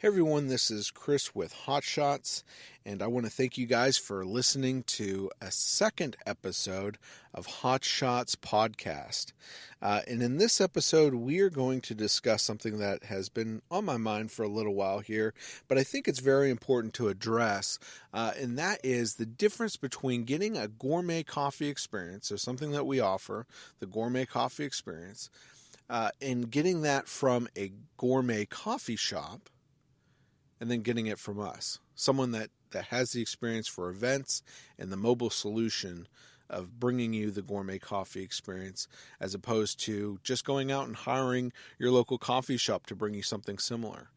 Hey everyone, this is Chris with Hot Shots, and I want to thank you guys for listening to a second episode of Hot Shots podcast. And in this episode, we are going to discuss something that has been on my mind for a little while here, but I think it's very important to address, and that is the difference between getting a gourmet coffee experience, so something that we offer, the gourmet coffee experience, and getting that from a gourmet coffee shop, and then getting it from us. Someone that has the experience for events and the mobile solution of bringing you the gourmet coffee experience, as opposed to just going out and hiring your local coffee shop to bring you something similar.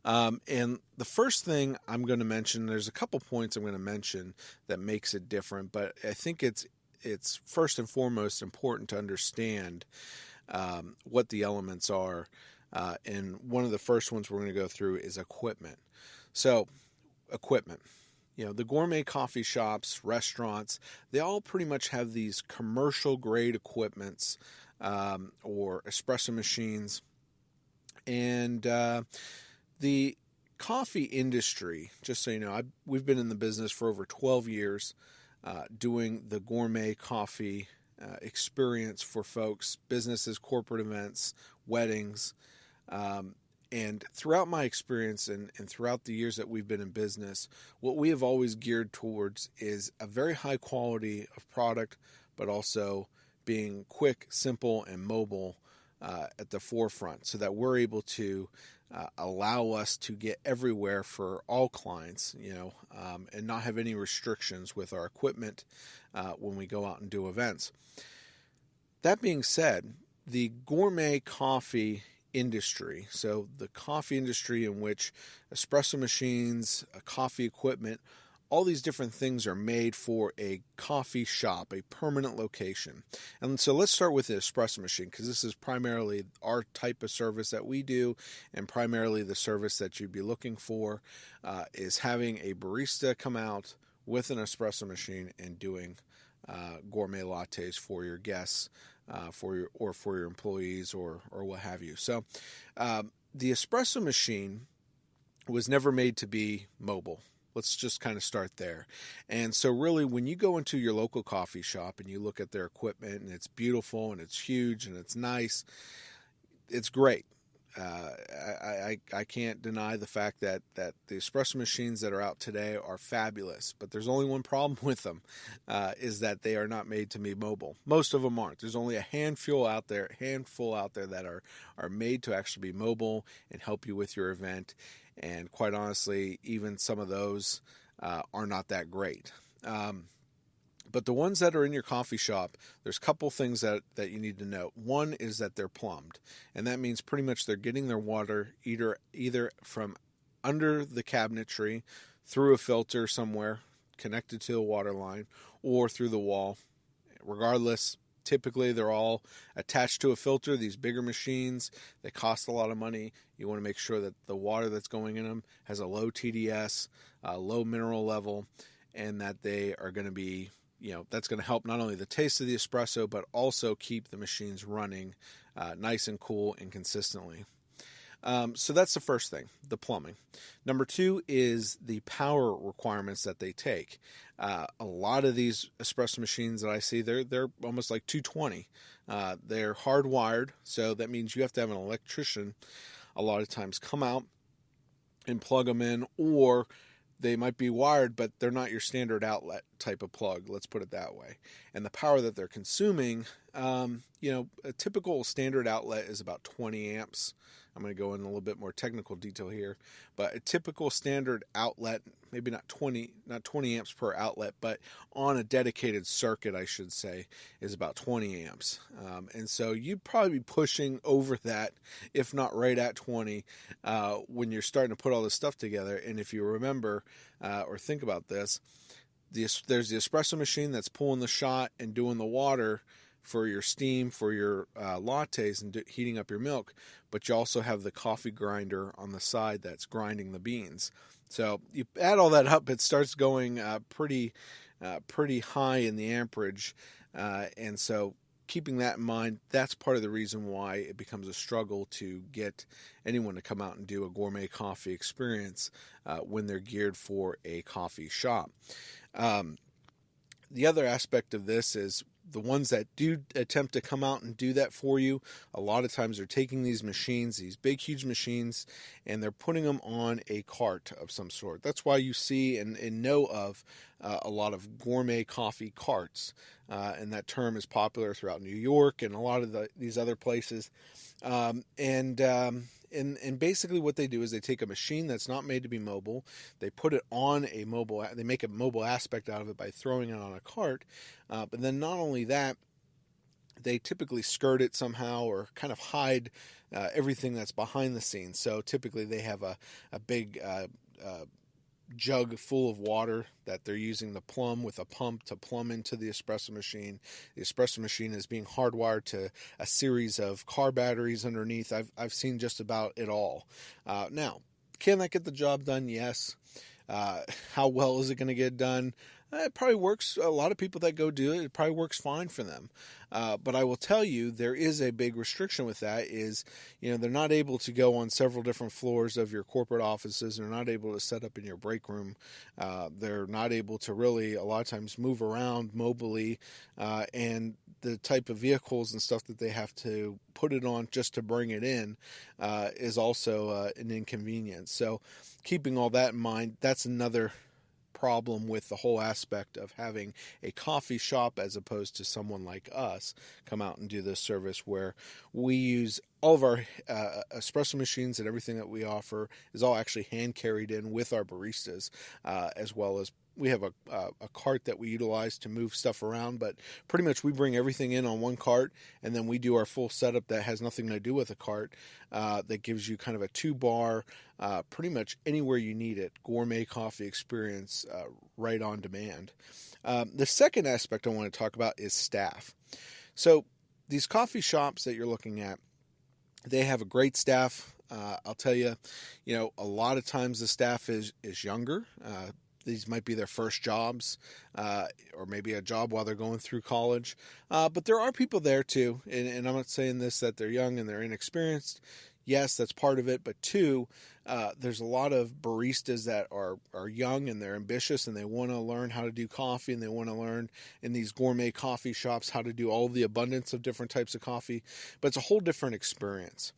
And the first thing I'm going to mention, there's a couple points I'm going to mention that makes it different, but I think it's first and foremost important to understand what the elements are. And one of the first ones we're going to go through is equipment. So, equipment. The gourmet coffee shops, restaurants, they all pretty much have these commercial grade equipments or espresso machines. And the coffee industry, just so you know, we've been in the business for over 12 years doing the gourmet coffee experience for folks, businesses, corporate events, weddings. And throughout my experience and throughout the years that we've been in business, what we have always geared towards is a very high quality of product, but also being quick, simple, and mobile at the forefront, so that we're able to allow us to get everywhere for all clients, and not have any restrictions with our equipment when we go out and do events. That being said, the gourmet coffee industry, so the coffee industry in which espresso machines, coffee equipment, all these different things are made for a coffee shop, a permanent location. And so let's start with the espresso machine, because this is primarily our type of service that we do, and primarily the service that you'd be looking for is having a barista come out with an espresso machine and doing gourmet lattes for your guests, for your employees, or what have you. So the espresso machine was never made to be mobile. Let's just kind of start there. And so really, when you go into your local coffee shop and you look at their equipment, and it's beautiful and it's huge and it's nice, it's great. I can't deny the fact that the espresso machines that are out today are fabulous, but there's only one problem with them, is that they are not made to be mobile. Most of them aren't. There's only a handful out there that are made to actually be mobile and help you with your event. And quite honestly, even some of those are not that great. But the ones that are in your coffee shop, there's a couple things that you need to know. One is that they're plumbed, and that means pretty much they're getting their water either from under the cabinetry, through a filter somewhere connected to the water line, or through the wall. Regardless, typically they're all attached to a filter. These bigger machines, they cost a lot of money. You want to make sure that the water that's going in them has a low TDS, low mineral level, and that they are going to be, that's going to help not only the taste of the espresso, but also keep the machines running nice and cool and consistently. So that's the first thing, the plumbing. Number two is the power requirements that they take. A lot of these espresso machines that I see, they're almost like 220. They're hardwired, so that means you have to have an electrician a lot of times come out and plug them in, or they might be wired, but they're not your standard outlet type of plug. Let's put it that way. And the power that they're consuming, a typical standard outlet is about 20 amps. I'm going to go in a little bit more technical detail here, but a typical standard outlet, maybe not 20 amps per outlet, but on a dedicated circuit, I should say, is about 20 amps. And so you'd probably be pushing over that, if not right at 20, when you're starting to put all this stuff together. And if you remember or think about this, there's the espresso machine that's pulling the shot and doing the water for your steam, for your lattes and heating up your milk, but you also have the coffee grinder on the side that's grinding the beans. So you add all that up, it starts going pretty high in the amperage, and so keeping that in mind, that's part of the reason why it becomes a struggle to get anyone to come out and do a gourmet coffee experience when they're geared for a coffee shop. The other aspect of this is the ones that do attempt to come out and do that for you, a lot of times they're taking these machines, these big, huge machines, and they're putting them on a cart of some sort. That's why you see and know of a lot of gourmet coffee carts, and that term is popular throughout New York and a lot of these other places. And basically what they do is they take a machine that's not made to be mobile, they put it on a mobile, they make a mobile aspect out of it by throwing it on a cart, but then not only that, they typically skirt it somehow or kind of hide everything that's behind the scenes. So typically they have a big jug full of water that they're using to plumb with a pump to plumb into the espresso machine. The espresso machine is being hardwired to a series of car batteries underneath. I've seen just about it all. Now, can that get the job done? Yes. How well is it going to get done? It probably works. A lot of people that go do it, it probably works fine for them. But I will tell you, there is a big restriction with that is, they're not able to go on several different floors of your corporate offices. They're not able to set up in your break room. They're not able to really, a lot of times, move around mobily. And the type of vehicles and stuff that they have to put it on just to bring it in is also an inconvenience. So keeping all that in mind, that's another problem with the whole aspect of having a coffee shop as opposed to someone like us come out and do this service, where we use all of our espresso machines and everything that we offer is all actually hand carried in with our baristas, as well as we have a cart that we utilize to move stuff around, but pretty much we bring everything in on one cart, and then we do our full setup that has nothing to do with a cart, that gives you kind of a 2-bar, pretty much anywhere you need it, gourmet coffee experience right on demand. The second aspect I want to talk about is staff. So these coffee shops that you're looking at, they have a great staff. I'll tell you, a lot of times the staff is younger. These might be their first jobs, or maybe a job while they're going through college. But there are people there too, and I'm not saying this that they're young and they're inexperienced. Yes, that's part of it. But two, there's a lot of baristas that are young and they're ambitious and they want to learn how to do coffee, and they want to learn in these gourmet coffee shops how to do all the abundance of different types of coffee. But it's a whole different experience.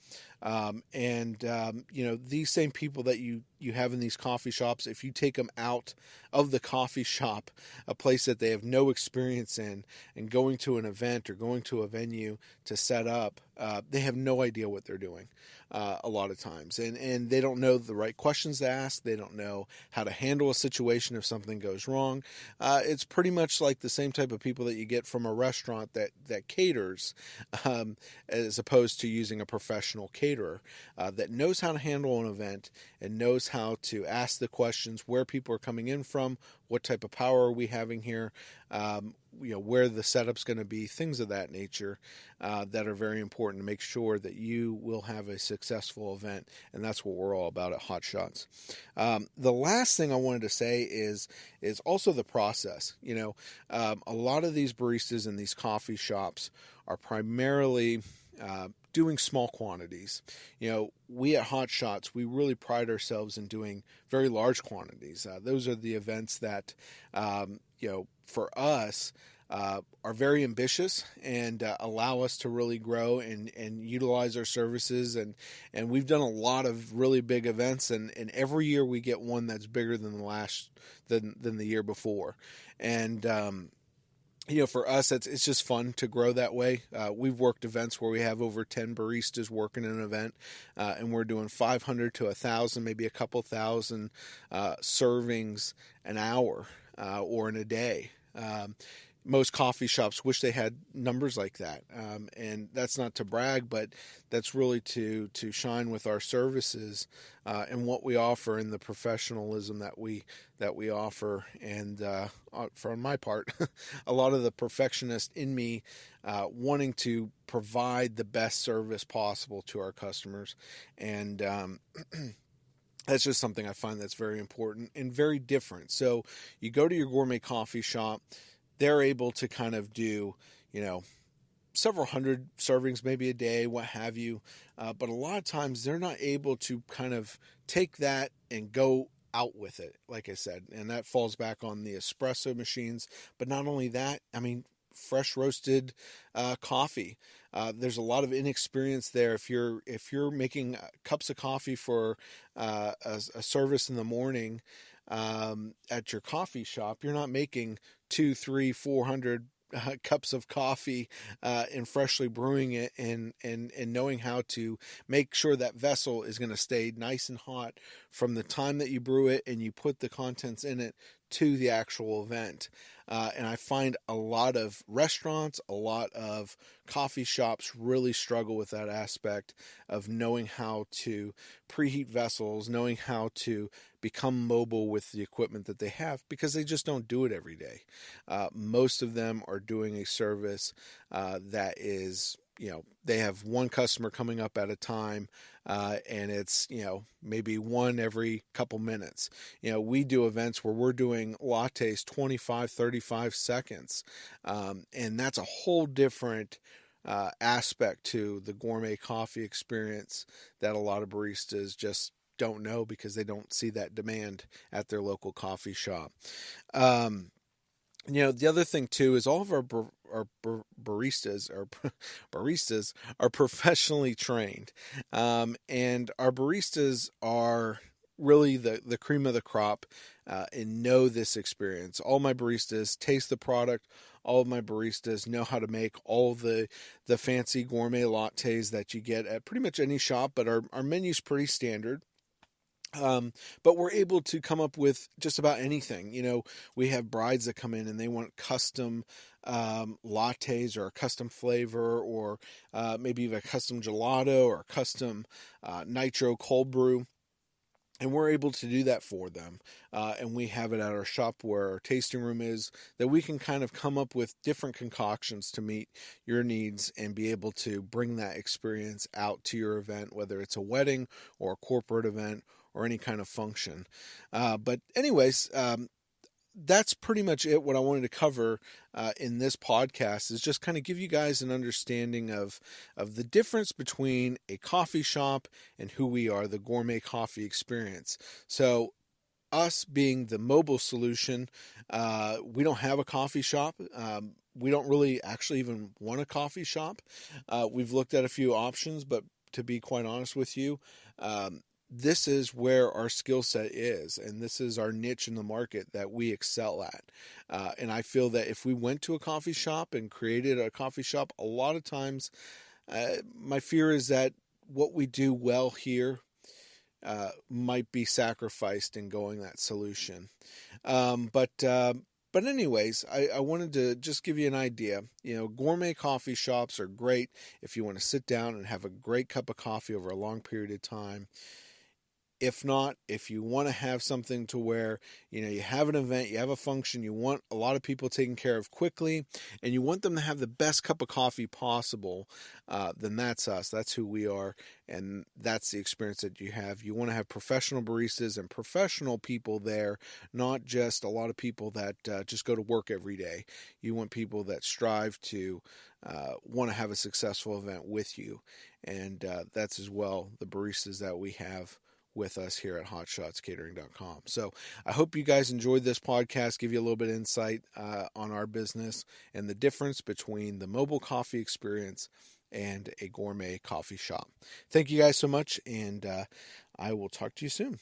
These same people that you have in these coffee shops, if you take them out of the coffee shop, a place that they have no experience in, and going to an event or going to a venue to set up, they have no idea what they're doing a lot of times. And they don't know the right questions to ask. They don't know how to handle a situation if something goes wrong. It's pretty much like the same type of people that you get from a restaurant that caters, as opposed to using a professional caterer that knows how to handle an event and knows how to ask the questions, where people are coming in from, what type of power are we having here, where the setup's going to be, things of that nature that are very important to make sure that you will have a successful event. And that's what we're all about at Hot Shots. The last thing I wanted to say is also the process. A lot of these baristas in these coffee shops are primarily doing small quantities. We at Hot Shots, we really pride ourselves in doing very large quantities. Those are the events that, for us, are very ambitious and allow us to really grow and utilize our services. And we've done a lot of really big events, and every year we get one that's bigger than the year before. And for us, it's just fun to grow that way. We've worked events where we have over 10 baristas working an event, and we're doing 500 to 1,000, maybe a couple thousand servings an hour or in a day. Most coffee shops wish they had numbers like that, and that's not to brag, but that's really to shine with our services and what we offer and the professionalism that we offer. And for my part, a lot of the perfectionist in me wanting to provide the best service possible to our customers, and that's just something I find that's very important and very different. So you go to your gourmet coffee shop, they're able to kind of do, several hundred servings, maybe a day, what have you. But a lot of times they're not able to kind of take that and go out with it, like I said, and that falls back on the espresso machines. But not only that, I mean, fresh roasted coffee. There's a lot of inexperience there. If you're making cups of coffee for a service in the morning at your coffee shop, you're not making 2, 3, 400 cups of coffee and freshly brewing it and knowing how to make sure that vessel is going to stay nice and hot from the time that you brew it and you put the contents in it to the actual event. And I find a lot of restaurants, a lot of coffee shops really struggle with that aspect of knowing how to preheat vessels, knowing how to become mobile with the equipment that they have, because they just don't do it every day. Most of them are doing a service that is, they have one customer coming up at a time, and it's, maybe one every couple minutes. We do events where we're doing lattes 25, 35 seconds, and that's a whole different aspect to the gourmet coffee experience that a lot of baristas just don't know because they don't see that demand at their local coffee shop. The other thing too is all of our baristas are professionally trained, and our baristas are really the cream of the crop and know this experience. All my baristas taste the product. All of my baristas know how to make all the fancy gourmet lattes that you get at pretty much any shop, but our menu's pretty standard. But we're able to come up with just about anything. We have brides that come in and they want custom lattes or a custom flavor, or maybe even a custom gelato or a custom nitro cold brew. And we're able to do that for them. And we have it at our shop where our tasting room is, that we can kind of come up with different concoctions to meet your needs and be able to bring that experience out to your event, whether it's a wedding or a corporate event or any kind of function. But anyways, that's pretty much it. What I wanted to cover in this podcast is just kind of give you guys an understanding of the difference between a coffee shop and who we are, the Gourmet Coffee Experience. So us being the mobile solution, we don't have a coffee shop. We don't really actually even want a coffee shop. We've looked at a few options, but to be quite honest with you, this is where our skill set is, and this is our niche in the market that we excel at. And I feel that if we went to a coffee shop and created a coffee shop, a lot of times my fear is that what we do well here might be sacrificed in going that solution. But anyways, I wanted to just give you an idea. Gourmet coffee shops are great if you want to sit down and have a great cup of coffee over a long period of time. If not, if you want to have something to where, you have an event, you have a function, you want a lot of people taken care of quickly, and you want them to have the best cup of coffee possible, then that's us. That's who we are, and that's the experience that you have. You want to have professional baristas and professional people there, not just a lot of people that just go to work every day. You want people that strive to want to have a successful event with you, and that's as well the baristas that we have with us here at hotshotscatering.com. So I hope you guys enjoyed this podcast, give you a little bit of insight on our business and the difference between the mobile coffee experience and a gourmet coffee shop. Thank you guys so much, and I will talk to you soon.